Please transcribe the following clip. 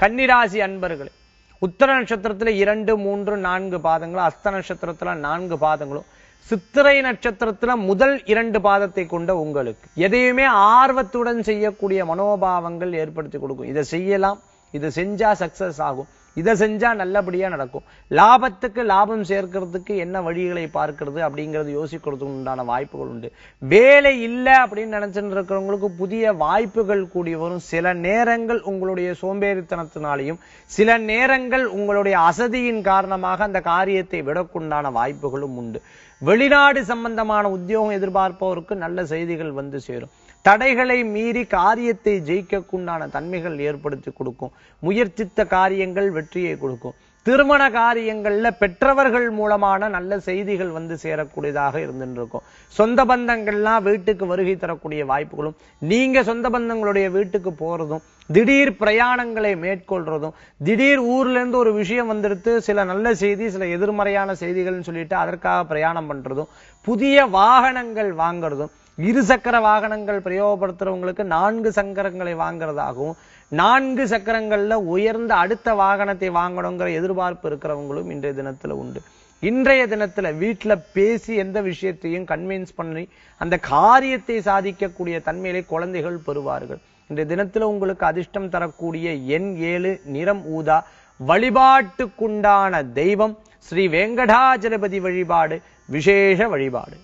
கன்னிராசி அன்பர்களே, உத்தர நட்சத்திரத்துல 2, 3, 4 பாதங்களும், அஸ்த நட்சத்திரத்துல 4 பாதங்களும், சித்திரை நட்சத்திரத்துல முதல் 2 பாதத்தை கொண்ட உங்களுக்கு எதையுமே ஆர்வத்துடன் செய்யக்கூடிய மனோபாவங்கள் ஏற்படுத்தி கொடுக்கும். இதை செய்யலாம், இதை செஞ்சா சக்சஸ் ஆகும், இதை செஞ்சா நல்லபடியா நடக்கும், லாபத்துக்கு லாபம் சேர்க்கிறதுக்கு என்ன வழிகளை பார்க்கிறது அப்படிங்கிறது யோசிக்கிறதுக்கு உண்டான வாய்ப்புகள் உண்டு. வேலை இல்லை அப்படின்னு நினைச்சுட்டு இருக்கிறவங்களுக்கு புதிய வாய்ப்புகள் கூடி வரும். சில நேரங்கள் உங்களுடைய சோம்பேறித்தனத்தினாலையும், சில நேரங்கள் உங்களுடைய அசதியின் காரணமாக அந்த காரியத்தை விடக்குண்டான வாய்ப்புகளும் உண்டு. வெளிநாடு சம்பந்தமான உத்தியோகம் எதிர்பார்ப்பவருக்கு நல்ல செய்திகள் வந்து சேரும். தடைகளை மீறி காரியத்தை ஜெயிக்கக்குண்டான தன்மைகள் ஏற்படுத்தி கொடுக்கும். முயற்சித்த காரியங்கள் வெற்றியை கொடுக்கும். திருமண காரியங்கள்ல பெற்றவர்கள் மூலமான நல்ல செய்திகள் வந்து சேரக்கூடியதாக இருந்துருக்கும். சொந்த பந்தங்கள்லாம் வீட்டுக்கு வருகை தரக்கூடிய வாய்ப்புகளும், நீங்க சொந்த பந்தங்களுடைய வீட்டுக்கு போறதும், திடீர் பிரயாணங்களை மேற்கொள்றதும், திடீர் ஊர்ல இருந்து ஒரு விஷயம் வந்துடுத்து, சில நல்ல செய்தி சில எதிர்மறையான செய்திகள்னு சொல்லிட்டு அதற்காக பிரயாணம் பண்றதும், புதிய வாகனங்கள் வாங்குறதும், 2 சக்கர வாகனங்கள் பிரயோகப்படுத்துறவங்களுக்கு 4 சக்கரங்களை வாங்குறதாகவும், 4 சக்கரங்கள்ல உயர்ந்த அடுத்த வாகனத்தை வாங்கணுங்கிற எதிர்பார்ப்பு இருக்கிறவங்களும் இன்றைய தினத்துல உண்டு. இன்றைய தினத்துல வீட்டுல பேசி எந்த விஷயத்தையும் கன்வின்ஸ் பண்ணி அந்த காரியத்தை சாதிக்கக்கூடிய தன்மையிலே குழந்தைகள் பெறுவார்கள். இன்றைய தினத்துல உங்களுக்கு அதிர்ஷ்டம் தரக்கூடிய எண் 7, நிறம் ஊதா. வழிபாட்டுக்குண்டான தெய்வம் ஸ்ரீ வெங்கடாஜலபதி வழிபாடு விசேஷ வழிபாடு.